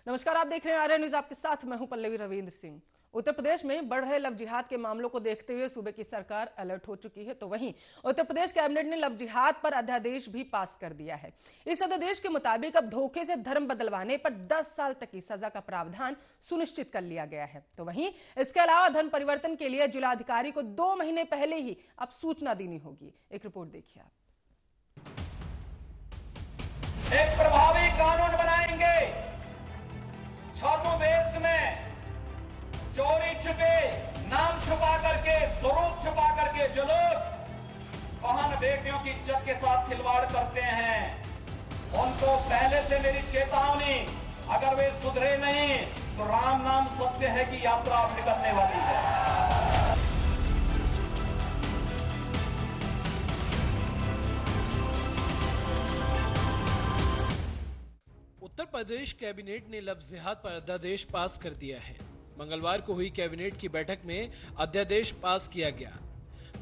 नमस्कार, आप देख रहे हैं आर्या न्यूज। आपके साथ मैं हूं पल्लवी रविंद्र सिंह। उत्तर प्रदेश में बढ़ रहे लव जिहाद के मामलों को देखते हुए सूबे की सरकार अलर्ट हो चुकी है। तो वहीं उत्तर प्रदेश कैबिनेट ने लव जिहाद पर अध्यादेश भी पास कर दिया है। इस अध्यादेश के मुताबिक अब धोखे से धर्म बदलवाने पर 10 साल तक की सजा का प्रावधान सुनिश्चित कर लिया गया है। तो वहीं इसके अलावा धर्म परिवर्तन के लिए जिलाधिकारी को 2 महीने पहले ही अब सूचना देनी होगी। एक रिपोर्ट देखिए आप। एक प्रभावी कानून बनाएंगे। छद्मवेश में चोरी छुपे, नाम छुपा करके, स्वरूप छुपा करके जो लोग बहन बेटियों की इज्जत के साथ खिलवाड़ करते हैं, उनको पहले से मेरी चेतावनी, अगर वे सुधरे नहीं तो राम नाम सत्य है कि यात्रा अब निकलने वाली है। उत्तर प्रदेश कैबिनेट ने लव जिहाद पर अध्यादेश पास कर दिया है। मंगलवार को हुई कैबिनेट की बैठक में अध्यादेश पास किया गया।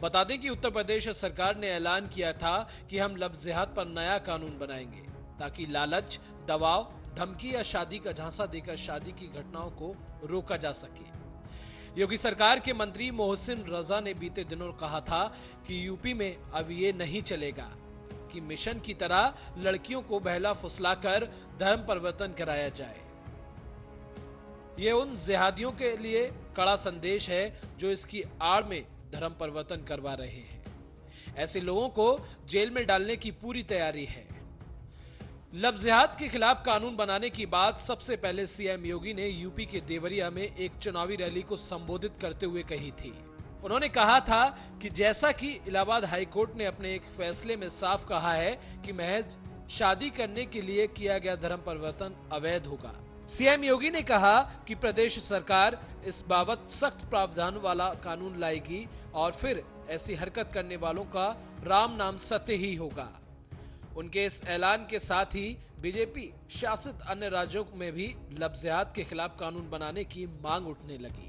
बता दें कि उत्तर प्रदेश सरकार ने ऐलान किया था कि हम लव जिहाद पर नया कानून बनाएंगे ताकि लालच, दबाव, धमकी या शादी का झांसा देकर शादी की घटनाओं को रोका जा सके। योगी सरकार के मंत्री मोहसिन रजा ने बीते दिनों कहा था कि यूपी में अब ये नहीं चलेगा कि मिशन की तरह लड़कियों को बहला फुसलाकर धर्म परिवर्तन कराया जाए। ये उन जिहादियों के लिए कड़ा संदेश है जो इसकी आड़ में धर्म परिवर्तन करवा रहे हैं। ऐसे लोगों को जेल में डालने की पूरी तैयारी है। लव जिहाद के खिलाफ कानून बनाने की बात सबसे पहले सीएम योगी ने यूपी के देवरिया में एक चुनावी रैली को संबोधित करते हुए कही थी। उन्होंने कहा था कि जैसा कि इलाहाबाद हाईकोर्ट ने अपने एक फैसले में साफ कहा है कि महज शादी करने के लिए किया गया धर्म परिवर्तन अवैध होगा। सीएम योगी ने कहा कि प्रदेश सरकार इस बाबत सख्त प्रावधान वाला कानून लाएगी और फिर ऐसी हरकत करने वालों का राम नाम सत्य ही होगा। उनके इस ऐलान के साथ ही बीजेपी शासित अन्य राज्यों में भी लव जिहाद के खिलाफ कानून बनाने की मांग उठने लगी।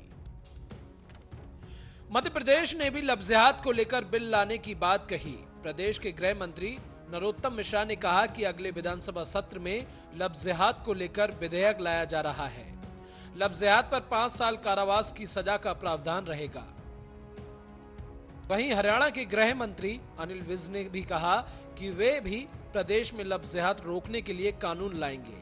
मध्य प्रदेश ने भी लव जिहाद को लेकर बिल लाने की बात कही। प्रदेश के गृह मंत्री नरोत्तम मिश्रा ने कहा कि अगले विधानसभा सत्र में लव जिहाद को लेकर विधेयक लाया जा रहा है। लव जिहाद पर 5 साल कारावास की सजा का प्रावधान रहेगा। वहीं हरियाणा के गृह मंत्री अनिल विज ने भी कहा कि वे भी प्रदेश में लव जिहाद रोकने के लिए कानून लाएंगे।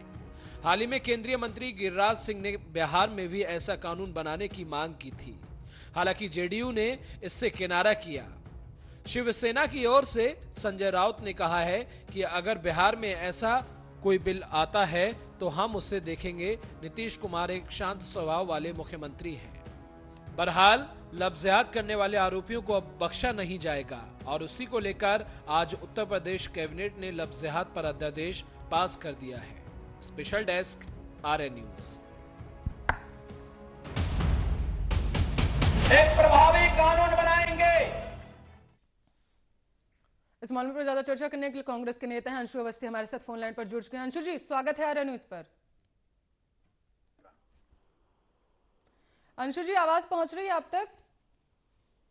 हाल ही में केंद्रीय मंत्री गिरिराज सिंह ने बिहार में भी ऐसा कानून बनाने की मांग की थी। हालांकि जेडीयू ने इससे किनारा किया। शिवसेना की ओर से संजय राउत ने कहा है कि अगर बिहार में ऐसा कोई बिल आता है तो हम उसे देखेंगे। नीतीश कुमार एक शांत स्वभाव वाले मुख्यमंत्री हैं। बहरहाल लव जिहाद करने वाले आरोपियों को अब बख्शा नहीं जाएगा और उसी को लेकर आज उत्तर प्रदेश कैबिनेट ने लव जिहाद पर अध्यादेश पास कर दिया है। Special desk, Arya news. एक प्रभावी कानून बनाएंगे। इस मामले पर ज्यादा चर्चा करने के लिए कांग्रेस के नेता हैं अंशु अवस्थी हमारे साथ फोन लाइन पर जुड़ चुके हैं। अंशु जी, स्वागत है आर्या न्यूज पर। अंशु जी, आवाज पहुंच रही है आप तक?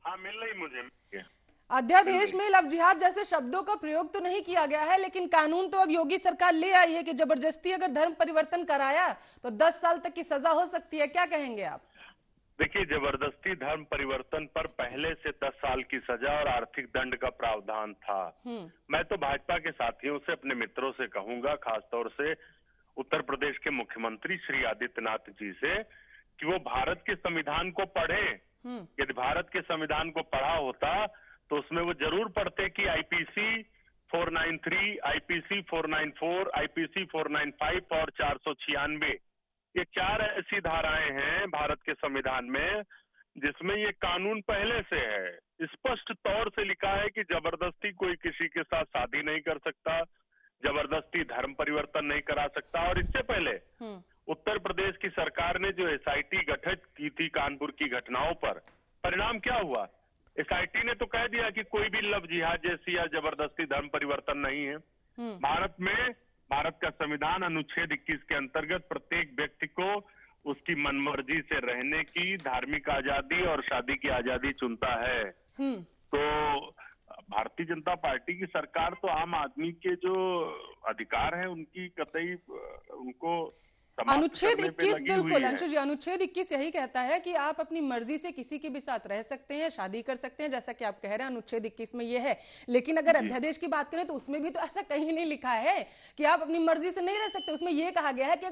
हाँ, मिल रही मुझे। अध्यादेश में लव जिहाद जैसे शब्दों का प्रयोग तो नहीं किया गया है, लेकिन कानून तो अब योगी सरकार ले आई है कि जबरदस्ती अगर धर्म परिवर्तन कराया तो 10 साल तक की सजा हो सकती है। क्या कहेंगे आप? देखिए, जबरदस्ती धर्म परिवर्तन पर पहले से 10 साल की सजा और आर्थिक दंड का प्रावधान था। मैं तो भाजपा के साथियों से, अपने मित्रों से कहूंगा, खासतौर से उत्तर प्रदेश के मुख्यमंत्री श्री आदित्यनाथ जी से, कि वो भारत के संविधान को पढ़े। यदि भारत के संविधान को पढ़ा होता तो उसमें वो जरूर पढ़ते कि आईपीसी 493, आईपीसी 494, आईपीसी 495 और 496, ये 4 ऐसी धाराएं हैं भारत के संविधान में जिसमें ये कानून पहले से है। स्पष्ट तौर से लिखा है कि जबरदस्ती कोई किसी के साथ शादी नहीं कर सकता, जबरदस्ती धर्म परिवर्तन नहीं करा सकता। और इससे पहले उत्तर प्रदेश की सरकार ने जो एसआईटी गठित की थी कानपुर की घटनाओं पर, परिणाम क्या हुआ? एसआईटी ने तो कह दिया कि कोई भी लव जिहाद जैसी या जबरदस्ती धर्म परिवर्तन नहीं है। भारत का संविधान अनुच्छेद 21 के अंतर्गत प्रत्येक व्यक्ति को उसकी मनमर्जी से रहने की धार्मिक आजादी और शादी की आजादी चुनता है। तो भारतीय जनता पार्टी की सरकार तो आम आदमी के जो अधिकार है उनकी कतई उनको समाप्त अनुच्छेद करने पे 21 लगी हुई बिल्कुल है। अंशु जी, अनुच्छेद 21 यही कहता है कि आप अपनी मर्जी से किसी के भी साथ रह सकते हैं, शादी कर सकते हैं, जैसा कि आप कह रहे हैं अनुच्छेद 21 में ये है। लेकिन अगर अध्यादेश की बात करें तो उसमें भी तो ऐसा कहीं नहीं लिखा है कि आप अपनी मर्जी से नहीं रह सकते। उसमें यह कहा गया है कि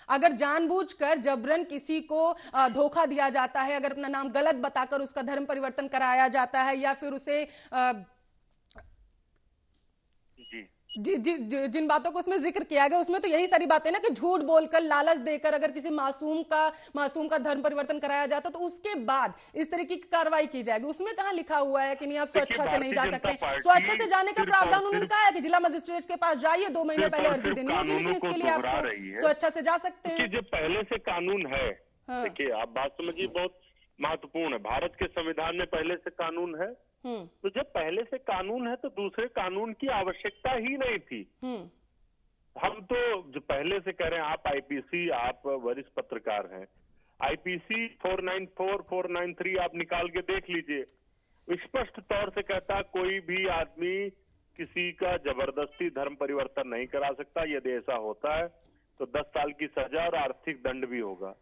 अगर जानबूझकर जबरन किसी को धोखा दिया जाता है, अगर अपना नाम गलत बताकर उसका धर्म परिवर्तन कराया जाता है, या फिर उसे जिन बातों को उसमें जिक्र किया गया उसमें तो यही सारी बातें ना कि झूठ बोलकर, लालच देकर अगर किसी मासूम का धर्म परिवर्तन कराया जाता तो उसके बाद इस तरीके की कार्रवाई की जाएगी। उसमें कहां लिखा हुआ है कि नहीं आप स्वेच्छा से नहीं जा सकते? स्वेच्छा से जाने का प्रावधान उन्होंने कहा है कि जिला मजिस्ट्रेट के पास जाइए, 2 महीने पहले अर्जी देनी होगी, लेकिन इसके लिए आप स्वेच्छा से जा सकते हैं। जो पहले से कानून है, देखिए आप बात समझिए, बहुत महत्वपूर्ण है। भारत के संविधान में पहले से कानून है, तो जब पहले से कानून है तो दूसरे कानून की आवश्यकता ही नहीं थी। हम तो जो पहले से कह रहे हैं, आप आईपीसी, आप वरिष्ठ पत्रकार हैं, आईपीसी 494, 493 आप निकाल के देख लीजिए। स्पष्ट तौर से कहता कोई भी आदमी किसी का जबरदस्ती धर्म परिवर्तन नहीं करा सकता। यदि ऐसा होता है तो 10 साल की सजा और आर्थिक दंड भी होगा।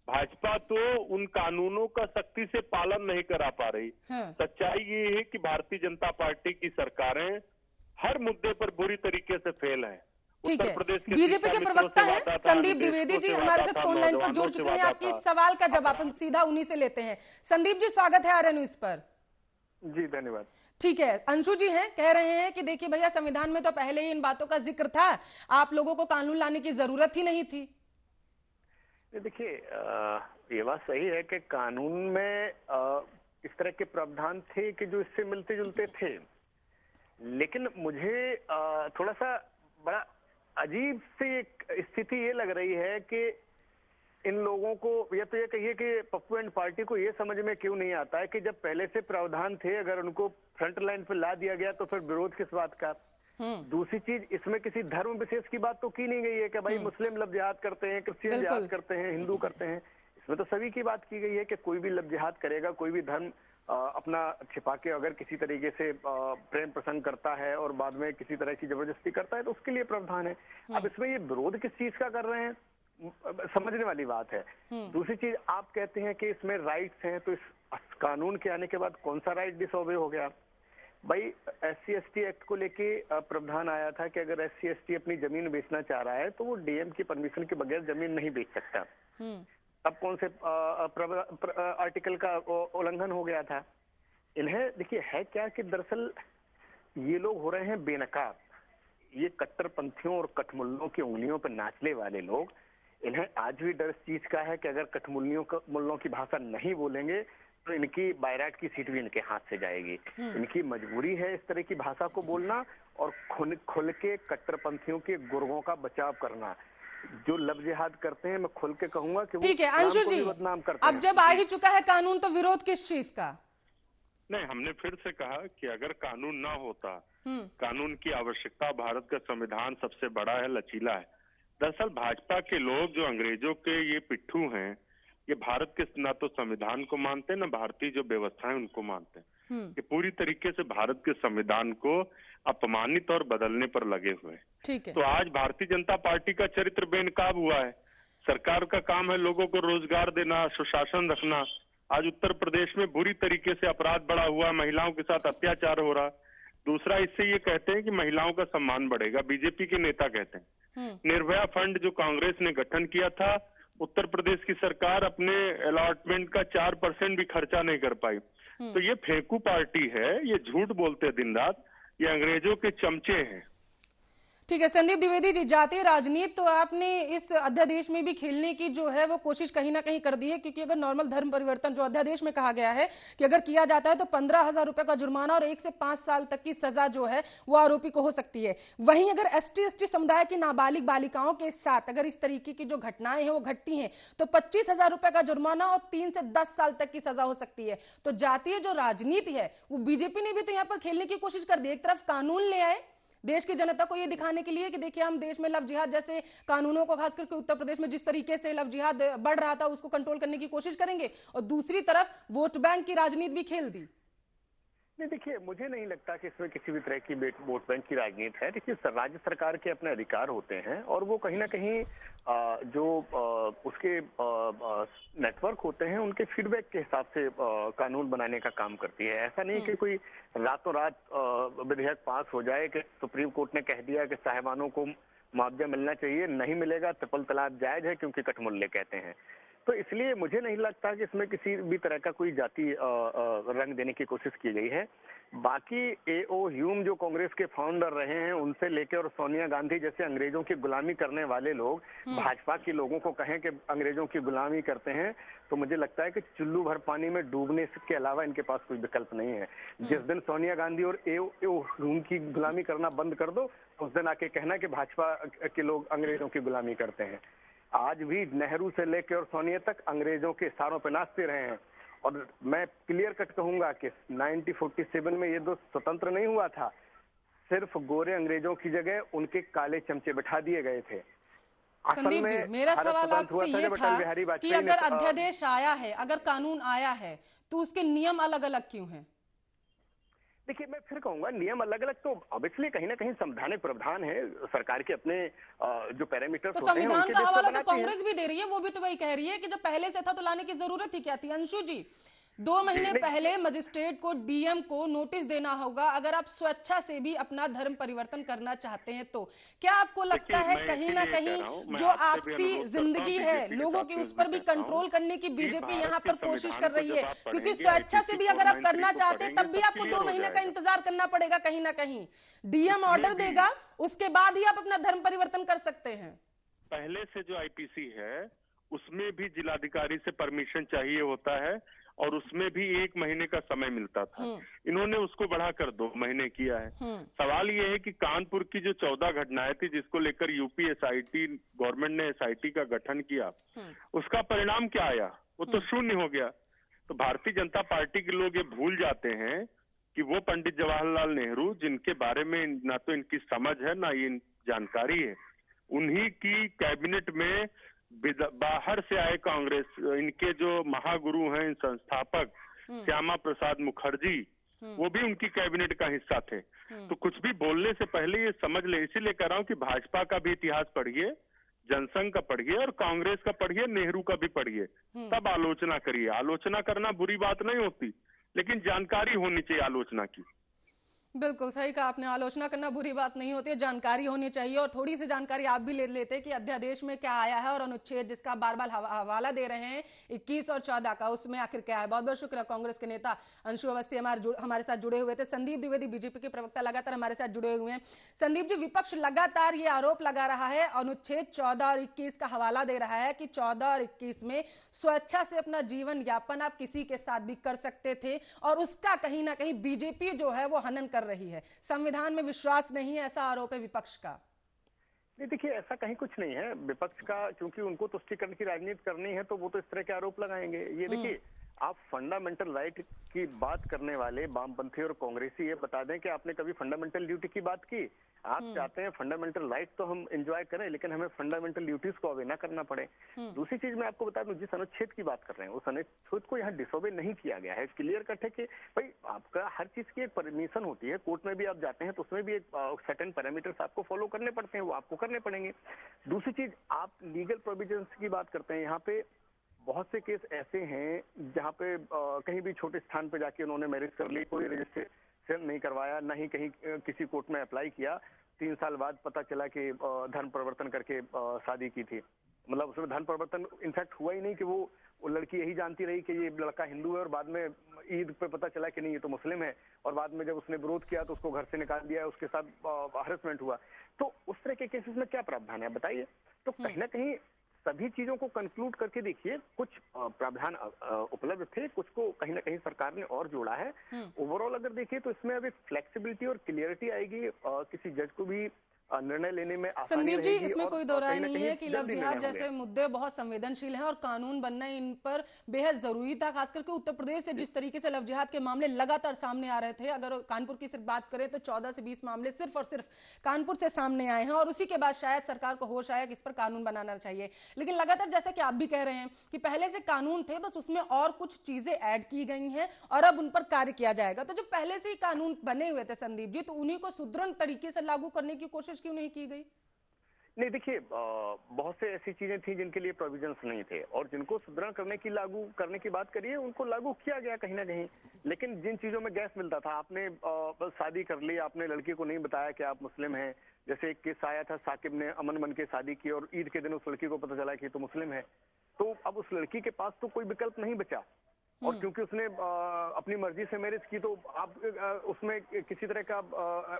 भाजपा तो उन कानूनों का सख्ती से पालन नहीं करा पा रही। सच्चाई ये है कि भारतीय जनता पार्टी की सरकारें हर मुद्दे पर बुरी तरीके से फेल हैं। ठीक है, बीजेपी के प्रवक्ता हैं संदीप द्विवेदी जी हमारे साथ फोन लाइन पर जुड़ चुके हैं। आपके इस सवाल का जवाब हम सीधा उन्हीं से लेते हैं। संदीप जी, स्वागत है आर्य न्यूज पर। जी धन्यवाद। ठीक है, अंशु जी हैं, कह रहे हैं कि देखिए भैया, संविधान में तो पहले ही इन बातों का जिक्र था, आप लोगों को कानून लाने की जरूरत ही नहीं थी। देखिए, ये बात सही है कि कानून में इस तरह के प्रावधान थे कि जो इससे मिलते जुलते थे, लेकिन मुझे थोड़ा सा बड़ा अजीब सी एक स्थिति ये लग रही है कि इन लोगों को, या तो ये कहिए कि पप्पू एंड पार्टी को ये समझ में क्यों नहीं आता है कि जब पहले से प्रावधान थे, अगर उनको फ्रंट लाइन पे ला दिया गया तो फिर विरोध किस बात का। दूसरी चीज, इसमें किसी धर्म विशेष की बात तो की नहीं गई है कि भाई मुस्लिम लव जिहाद करते हैं, क्रिश्चियन जिहाद करते हैं, हिंदू करते हैं। इसमें तो सभी की बात की गई है कि कोई भी लव जिहाद करेगा, कोई भी धर्म अपना छिपा के अगर किसी तरीके से प्रेम प्रसंग करता है और बाद में किसी तरह की जबरदस्ती करता है तो उसके लिए प्रावधान है। अब इसमें ये विरोध किस चीज का कर रहे हैं, समझने वाली बात है। दूसरी चीज, आप कहते हैं कि इसमें राइट्स हैं, तो इस कानून के आने के बाद कौन सा राइट डिसओबे हो गया? भाई, SC/ST एक्ट को लेके प्रावधान आया था कि अगर SC/ST अपनी जमीन बेचना चाह रहा है तो वो DM की परमिशन के बगैर जमीन नहीं बेच सकता। अब कौन से आर्टिकल का उल्लंघन हो गया था? इन्हें देखिए है क्या कि दरअसल ये लोग हो रहे हैं बेनकाब, ये कट्टरपंथियों और कठमुल्लों की उंगलियों पर नाचने वाले लोग। इन्हें आज भी डर इस चीज का है कि अगर कठमुल्लों की भाषा नहीं बोलेंगे तो इनकी बायराट की सीट भी इनके हाथ से जाएगी। इनकी मजबूरी है इस तरह की भाषा को बोलना और खुल के कट्टरपंथियों के गुर्गों का बचाव करना। जो लव जिहाद करते हैं, मैं खुल के कहूंगा कि ठीक है अंशु जी, बदनाम करते हैं। अब जब आ ही चुका है कानून तो विरोध किस चीज का? नहीं, हमने फिर से कहा कि अगर कानून ना होता, कानून की आवश्यकता, भारत का संविधान सबसे बड़ा है, लचीला है। दरअसल भाजपा के लोग जो अंग्रेजों के ये पिट्ठू हैं, ये भारत के ना तो संविधान को मानते हैं, ना भारतीय जो व्यवस्था है उनको मानते हैं। ये पूरी तरीके से भारत के संविधान को अपमानित और बदलने पर लगे हुए हैं। ठीक है। तो आज भारतीय जनता पार्टी का चरित्र बेनकाब हुआ है। सरकार का काम है लोगों को रोजगार देना, सुशासन रखना। आज उत्तर प्रदेश में बुरी तरीके से अपराध बढ़ा हुआ, महिलाओं के साथ अत्याचार हो रहा। दूसरा, इससे ये कहते हैं कि महिलाओं का सम्मान बढ़ेगा, बीजेपी के नेता कहते हैं। निर्भया फंड जो कांग्रेस ने गठन किया था, उत्तर प्रदेश की सरकार अपने अलॉटमेंट का 4% भी खर्चा नहीं कर पाई। तो ये फेंकू पार्टी है, ये झूठ बोलते दिन रात, ये अंग्रेजों के चमचे हैं। ठीक है संदीप द्विवेदी जी, जातीय राजनीति तो आपने इस अध्यादेश में भी खेलने की जो है वो कोशिश कहीं ना कहीं कर दी है, क्योंकि अगर नॉर्मल धर्म परिवर्तन जो अध्यादेश में कहा गया है कि अगर किया जाता है तो 15,000 रुपए का जुर्माना और 1 से 5 साल तक की सजा जो है वो आरोपी को हो सकती है। वहीं अगर ST/ST समुदाय की नाबालिग बालिकाओं के साथ अगर इस तरीके की जो घटनाएं हैं वो घटती हैं तो 25,000 रुपए का जुर्माना और 3 से 10 साल तक की सजा हो सकती है। तो जातीय जो राजनीति है वो बीजेपी ने भी तो यहाँ पर खेलने की कोशिश कर दी। एक तरफ कानून ले आए देश की जनता को ये दिखाने के लिए कि देखिए हम देश में लव जिहाद जैसे कानूनों को, खास करके उत्तर प्रदेश में जिस तरीके से लव जिहाद बढ़ रहा था उसको कंट्रोल करने की कोशिश करेंगे, और दूसरी तरफ वोट बैंक की राजनीति भी खेल दी। नहीं, देखिए, मुझे नहीं लगता कि इसमें किसी भी तरह की वोट बैंक की राजनीति है। देखिए, राज्य सरकार के अपने अधिकार होते हैं और वो कहीं ना कहीं जो उसके नेटवर्क होते हैं उनके फीडबैक के हिसाब से कानून बनाने का काम करती है। ऐसा नहीं कि कोई रातों रात विधेयक पास हो जाए कि सुप्रीम कोर्ट ने कह दिया कि साहिबानों को मुआवजा मिलना चाहिए, नहीं मिलेगा, ट्रिपल तलाक जायज है क्योंकि कठमुल्ले कहते हैं। तो इसलिए मुझे नहीं लगता कि इसमें किसी भी तरह का कोई जाति रंग देने की कोशिश की गई है। बाकी एओ ह्यूम जो कांग्रेस के फाउंडर रहे हैं, उनसे लेकर और सोनिया गांधी जैसे अंग्रेजों की गुलामी करने वाले लोग भाजपा के लोगों को कहें कि अंग्रेजों की गुलामी करते हैं, तो मुझे लगता है कि चुल्लू भर पानी में डूबने के अलावा इनके पास कोई विकल्प नहीं है। जिस दिन सोनिया गांधी और एओ ह्यूम की गुलामी करना बंद कर दो, उस दिन आके कहना कि भाजपा के लोग अंग्रेजों की गुलामी करते हैं। आज भी नेहरू से लेकर और सोनिया तक अंग्रेजों के इशारों पर नाचते रहे हैं। और मैं क्लियर कट कहूंगा कि 1947 में ये दो स्वतंत्र नहीं हुआ था, सिर्फ गोरे अंग्रेजों की जगह उनके काले चमचे बिठा दिए गए थे। संदीप जी, मेरा सवाल आपसे ये था कि अगर अध्यादेश आया है, अगर कानून आया है, तो उसके नियम अलग अलग क्यों हैं? देखिए, मैं फिर कहूंगा, नियम अलग अलग तो ऑब्वियसली कहीं ना कहीं संवैधानिक प्रावधान है, सरकार के अपने जो पैरामीटर्स तो होते हैं संविधान उनके का बेस पर हवाला तो बनाती है। कांग्रेस भी दे रही है, वो भी तो वही कह रही है कि जब पहले से था तो लाने की जरूरत ही क्या थी। अंशु जी, 2 महीने पहले मजिस्ट्रेट को, डीएम को नोटिस देना होगा अगर आप स्वेच्छा से भी अपना धर्म परिवर्तन करना चाहते हैं तो। क्या आपको लगता है कहीं ना कहीं जो आपसी जिंदगी है लोगों की, उस पर भी कंट्रोल करने की बीजेपी यहाँ पर कोशिश कर रही है? क्योंकि स्वेच्छा से भी अगर आप करना चाहते हैं तब भी आपको 2 महीने का इंतजार करना पड़ेगा। कहीं ना कहीं डीएम ऑर्डर देगा, उसके बाद ही आप अपना धर्म परिवर्तन कर सकते हैं। पहले से जो आईपीसी है उसमें भी जिलाधिकारी से परमिशन चाहिए होता है और उसमें भी 1 महीने का समय मिलता था। इन्होंने उसको बढ़ाकर 2 महीने किया है। सवाल ये है कि कानपुर की जो 14 घटनाएं थी जिसको लेकर यूपी एसआईटी, गवर्नमेंट ने एसआईटी का गठन किया, उसका परिणाम क्या आया? वो तो शून्य हो गया। तो भारतीय जनता पार्टी के लोग ये भूल जाते हैं कि वो पंडित जवाहरलाल नेहरू, जिनके बारे में ना तो इनकी समझ है ना ये जानकारी है, उन्हीं की कैबिनेट में बाहर से आए कांग्रेस, इनके जो महागुरु हैं, इन संस्थापक श्यामा प्रसाद मुखर्जी, वो भी उनकी कैबिनेट का हिस्सा थे। तो कुछ भी बोलने से पहले ये समझ ले। इसीलिए कह रहा हूं कि भाजपा का भी इतिहास पढ़िए, जनसंघ का पढ़िए और कांग्रेस का पढ़िए, नेहरू का भी पढ़िए, तब आलोचना करिए। आलोचना करना बुरी बात नहीं होती, लेकिन जानकारी होनी चाहिए आलोचना की। बिल्कुल सही कहा आपने, आलोचना करना बुरी बात नहीं होती है, जानकारी होनी चाहिए। और थोड़ी सी जानकारी आप भी ले लेते कि अध्यादेश में क्या आया है और अनुच्छेद जिसका बार बार हवाला दे रहे हैं 21 और 14 का, उसमें आखिर क्या है। बहुत बहुत शुक्रिया। कांग्रेस के नेता अंशु अवस्थी हमारे साथ जुड़े हुए थे। संदीप द्विवेदी बीजेपी के प्रवक्ता लगातार हमारे साथ जुड़े हुए हैं। संदीप जी, विपक्ष लगातार ये आरोप लगा रहा है, अनुच्छेद 14 और 21 का हवाला दे रहा है कि 14 और 21 में स्वेच्छा से अपना जीवन यापन आप किसी के साथ भी कर सकते थे और उसका कहीं ना कहीं बीजेपी जो है वो हनन कर रही है। संविधान में विश्वास नहीं है, ऐसा आरोप है विपक्ष का। नहीं, देखिए, ऐसा कहीं कुछ नहीं है विपक्ष का, क्योंकि उनको तुष्टीकरण की राजनीति करनी है तो वो तो इस तरह के आरोप लगाएंगे। ये देखिए, आप फंडामेंटल राइट की बात करने वाले वामपंथी और कांग्रेसी ये बता दें कि आपने कभी फंडामेंटल ड्यूटी की बात की? आप चाहते हैं फंडामेंटल राइट तो हम एंजॉय करें, लेकिन हमें फंडामेंटल ड्यूटीज को अवे ना करना पड़े। दूसरी चीज मैं आपको बता दूं, जिस अनुच्छेद की बात कर रहे हैं उस अनुच्छेद को यहाँ डिसोबे नहीं किया गया है। क्लियर कट है कि भाई आपका हर चीज की एक परमिशन होती है। कोर्ट में भी आप जाते हैं तो उसमें भी एक सर्टेन पैरामीटर्स आपको फॉलो करने पड़ते हैं, वो आपको करने पड़ेंगे। दूसरी चीज, आप लीगल प्रोविजंस की बात करते हैं, यहाँ पे बहुत से केस ऐसे हैं जहाँ पे कहीं भी छोटे स्थान पे जाके उन्होंने मैरिज कर ली, कोई रजिस्ट्रेशन नहीं करवाया, ना ही कहीं किसी कोर्ट में अप्लाई किया, 3 साल बाद पता चला कि धर्म परिवर्तन करके शादी की थी। मतलब उसमें धर्म परिवर्तन इनफैक्ट हुआ ही नहीं कि वो लड़की यही जानती रही कि ये लड़का हिंदू है और बाद में ईद पे पता चला कि नहीं ये तो मुस्लिम है, और बाद में जब उसने विरोध किया तो उसको घर से निकाल दिया, उसके साथ हरेसमेंट हुआ। तो उस तरह के केसेस में क्या प्रावधान है बताइए? तो कहीं ना कहीं सभी चीजों को कंक्लूड करके देखिए, कुछ प्रावधान उपलब्ध थे, कुछ को कहीं ना कहीं सरकार ने और जोड़ा है। ओवरऑल अगर देखिए तो इसमें अब एक फ्लेक्सिबिलिटी और क्लियरिटी आएगी, किसी जज को भी निर्णय लेने में आसानी संदीप जी, रहेगी इसमें और कोई दो राय कहीं ना नहीं कहीं है कि लव जल्दी जिहाद निर्णय जैसे होंगे। मुद्दे बहुत संवेदनशील हैं और कानून बनना इन पर बेहद जरूरी था, खास करके उत्तर प्रदेश से जिस तरीके से लव जिहाद के मामले लगातार सामने आ रहे थे। अगर कानपुर की सिर्फ बात करें तो 14 से 20 मामले सिर्फ और सिर्फ कानपुर से सामने आए हैं और उसी के बाद शायद सरकार को होश आया कि इस पर कानून बनाना चाहिए। लेकिन लगातार जैसा कि आप भी कह रहे हैं कि पहले से कानून थे, बस उसमें और कुछ चीजें ऐड की गई हैं और अब उन पर कार्य किया जाएगा। तो जो पहले से ही कानून बने हुए थे संदीप जी, तो उन्हीं को सुदृढ़ तरीके से लागू करने की कोशिश क्यों नहीं की गई? नहीं, देखिए, बहुत से ऐसी चीजें थी जिनके लिए प्रोविजंस नहीं थे और जिनको सुदृढ़ करने की लागू करने की बात करिए उनको लागू किया गया कहीं ना कहीं। लेकिन जिन चीजों में गैस मिलता था, आपने बस शादी कर ली, आपने लड़की को नहीं बताया कि आप मुस्लिम हैं। जैसे एक केस आया था, साकिब ने अमन बन के शादी की और ईद के दिन उस लड़की को पता चला कि तो मुस्लिम है। तो अब उस लड़की के पास तो कोई विकल्प नहीं बचा और क्योंकि उसने अपनी मर्जी से मैरिज की तो आप उसमें किसी तरह का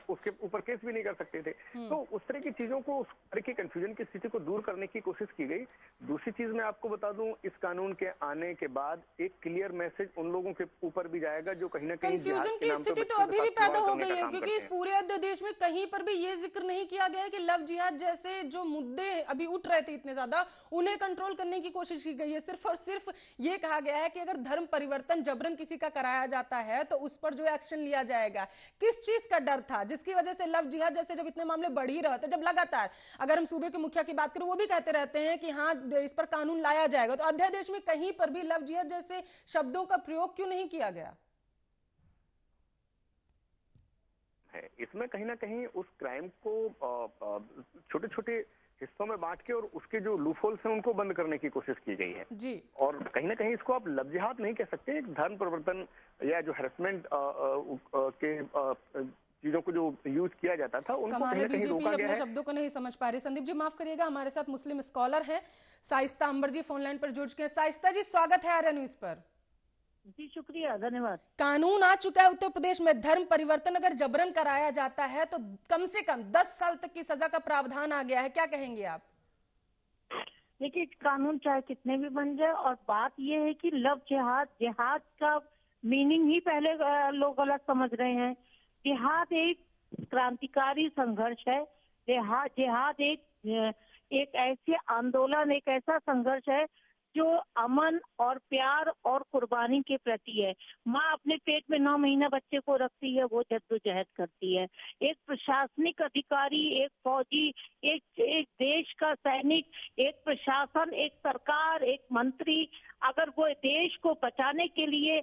उसके ऊपर केस भी नहीं कर सकते थे। तो उस तरह की चीजों को, उस तरह की कंफ्यूजन की स्थिति को दूर करने की कोशिश की गई। दूसरी चीज मैं आपको बता दूं, इस कानून के आने के बाद एक क्लियर मैसेज उन लोगों के ऊपर भी जाएगा जो कहीं ना कहीं कंफ्यूजन की स्थिति तो अभी भी पैदा हो गई है, क्योंकि इस पूरे अध्यादेश में कहीं पर भी ये जिक्र नहीं किया गया है कि लव जिहाद जैसे जो मुद्दे अभी उठ रहे थे इतने ज्यादा, उन्हें कंट्रोल करने की कोशिश की गई है। सिर्फ और सिर्फ ये कहा गया है कि अगर धर्म परिवर्तन जबरन किसी का कराया जाता है तो उस पर जो एक्शन लिया जाएगा। किस चीज का डर था जिसकी वजह से लव जिहाद जैसे जब इतने मामले बढ़ ही रहे थे, जब लगातार अगर हम सूबे के मुखिया की बात करें वो भी कहते रहते हैं कि हाँ इस पर कानून लाया जाएगा, तो अध्यादेश में कहीं पर भी लव जिहाद जैसे शब्दों का प्रयोग क्यों नहीं किया गया है? इसमें कहीं ना कहीं उस क्राइम को छोटे छोटे हिस्सों में बांट के और उसके जो लूपहोल्स हैं उनको बंद करने की कोशिश की गई है जी। और कहीं ना कहीं इसको आप लव जिहाद नहीं कह सकते, एक धर्म परिवर्तन या जो हैरेसमेंट के चीजों को जो यूज किया जाता था उनको कहीं ना कहीं रोका गया है। शब्दों को नहीं समझ पा रहे। संदीप जी माफ करिएगा, हमारे साथ मुस्लिम स्कॉलर हैं साइस्ता अंबर जी फोन लाइन पर जुड़ चुके हैं। साइस्ता जी स्वागत है आर्या न्यूज पर। जी शुक्रिया, धन्यवाद। कानून आ चुका है उत्तर प्रदेश में, धर्म परिवर्तन अगर जबरन कराया जाता है तो कम से कम 10 साल तक की सजा का प्रावधान आ गया है, क्या कहेंगे आप? देखिए कानून चाहे कितने भी बन जाए और बात यह है कि लव जिहाद, जिहाद का मीनिंग ही पहले लोग गलत समझ रहे हैं। जिहाद एक क्रांतिकारी संघर्ष है। जिहाद एक ऐसे आंदोलन, एक ऐसा संघर्ष है जो अमन और प्यार और कुर्बानी के प्रति है। माँ अपने पेट में 9 महीना बच्चे को रखती है, वो जद्दोजहद करती है। एक प्रशासनिक अधिकारी, एक फौजी, एक देश का सैनिक, एक प्रशासन, एक सरकार, एक मंत्री, अगर वो देश को बचाने के लिए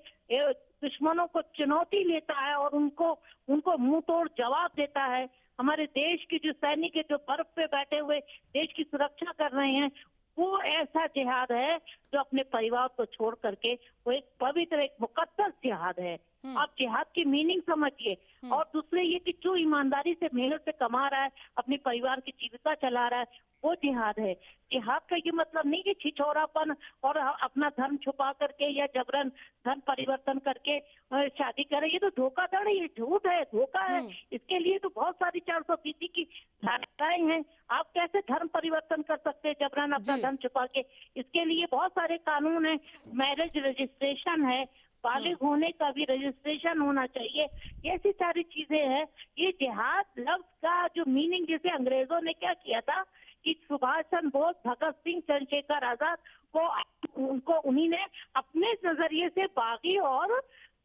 दुश्मनों को चुनौती लेता है और उनको मुंह तोड़ जवाब देता है, हमारे देश के जो सैनिक है जो बर्फ पे बैठे हुए देश की सुरक्षा कर रहे हैं, वो ऐसा जिहाद है जो अपने परिवार को छोड़ करके वो एक पवित्र, एक मुकद्दस जिहाद है। आप जिहाद की मीनिंग समझिए। और दूसरे ये कि जो ईमानदारी से मेहनत से कमा रहा है, अपने परिवार की जीविका चला रहा है, वो जिहाद है। जिहाद का ये मतलब नहीं कि छिछोरापन और अपना धर्म छुपा करके या जबरन धर्म परिवर्तन करके शादी करे, ये तो धोखाधड़ी है, झूठ है, धोखा है। इसके लिए तो बहुत सारी 420 की धाराएं हैं। आप कैसे धर्म परिवर्तन कर सकते हैं जबरन अपना धर्म छुपा के? इसके लिए बहुत सारे कानून है। मैरिज रजिस्ट्रेशन है, बालिग होने का भी रजिस्ट्रेशन होना चाहिए, ऐसी सारी चीजें हैं। ये जिहाद लफ्ज का जो मीनिंग, जैसे अंग्रेजों ने क्या किया था कि सुभाष चंद्र बोस, भगत सिंह, चंद्रशेखर आजाद को उन्हीं ने अपने नजरिए से बागी और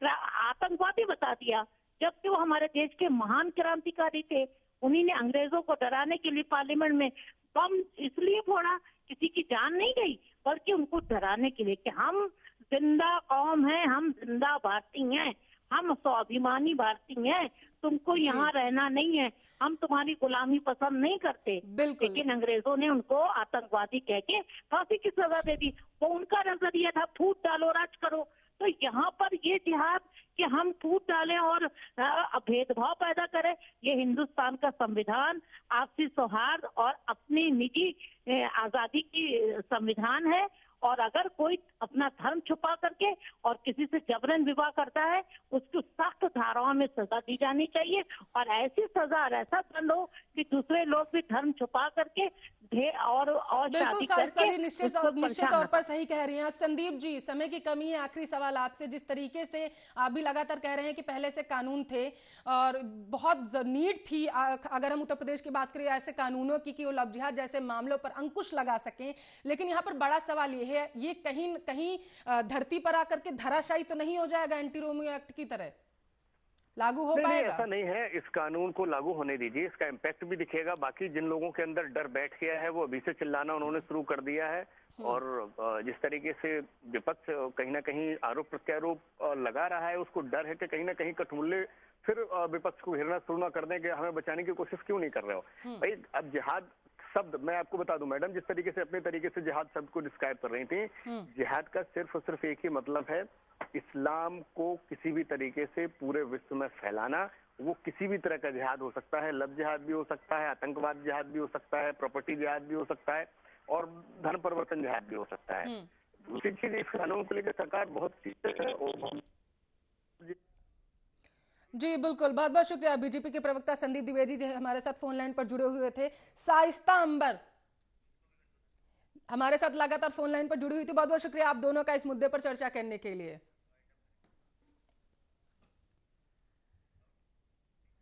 आतंकवादी बता दिया, जबकि वो हमारे देश के महान क्रांतिकारी थे। उन्हीं ने अंग्रेजों को डराने के लिए पार्लियामेंट में बम इसलिए फोड़ा, किसी की जान नहीं गई, बल्कि उनको डराने के लिए कि हम जिंदा कौम है, हम जिंदा भारतीय हैं, हम स्वाभिमानी भारतीय हैं, तुमको यहाँ रहना नहीं है, हम तुम्हारी गुलामी पसंद नहीं करते। लेकिन अंग्रेजों ने उनको आतंकवादी कह के फांसी की सजा दे दी। वो उनका नजरिया था, फूट डालो राज करो। तो यहाँ पर ये जिहाद कि हम फूट डालें और भेदभाव पैदा करें, ये हिंदुस्तान का संविधान आपसी सौहार्द और अपनी निजी आजादी की संविधान है और अगर कोई अपना धर्म छुपा करके और किसी से जबरन विवाह करता है, उसको सख्त धाराओं में सजा दी जानी चाहिए और ऐसी सजा और ऐसा दंड हो कि दूसरे लोग भी धर्म छुपा करके और बिल्कुल शादी करके निश्चित तौर पर सही कह रही हैं आप। संदीप जी, समय की कमी है, आखिरी सवाल आपसे। जिस तरीके से आप भी लगातार कह रहे हैं कि पहले से कानून थे और बहुत नीड थी, अगर हम उत्तर प्रदेश की बात करें ऐसे कानूनों की कि वो लव जिहाद जैसे मामलों पर अंकुश लगा सकें, लेकिन यहाँ पर बड़ा सवाल ये है, ये कहीं न कहीं धरती पर आकर के धराशायी तो नहीं हो जाएगा एंटी रोमियो एक्ट की तरह? लागू हो पाएगा? नहीं, ऐसा नहीं है। इस कानून को लागू होने दीजिए, इसका इम्पैक्ट भी दिखेगा। बाकी जिन लोगों के अंदर डर बैठ गया है वो अभी से चिल्लाना उन्होंने शुरू कर दिया है और जिस तरीके से विपक्ष कहीं ना कहीं आरोप प्रत्यारोप लगा रहा है, उसको डर है कि कहीं ना कहीं कठमुल्ले फिर विपक्ष को घेरना शुरू ना कर दें कि हमें बचाने की कोशिश क्यों नहीं कर रहे हो। भाई अब जिहाद शब्द मैं आपको बता दूं मैडम, जिस तरीके से अपने तरीके से जिहाद शब्द को डिस्क्राइब कर रही थी, जिहाद का सिर्फ और सिर्फ एक ही मतलब है, इस्लाम को किसी भी तरीके से पूरे विश्व में फैलाना। वो किसी भी तरह का जिहाद हो सकता है, लव जिहाद भी हो सकता है, आतंकवाद जिहाद भी हो सकता है, प्रॉपर्टी जिहाद भी हो सकता है और धर्म परिवर्तन जिहाद भी हो सकता है। दूसरी चीज, इस कानून को लेकर सरकार बहुत सीरियस है। जी बिल्कुल, बहुत बहुत शुक्रिया। बीजेपी के प्रवक्ता संदीप द्विवेदी जी हमारे साथ फोन लाइन पर जुड़े हुए थे। साइस्ता अंबर हमारे साथ लगातार फोन लाइन पर जुड़ी हुई थी। बहुत बहुत शुक्रिया आप दोनों का इस मुद्दे पर चर्चा करने के लिए।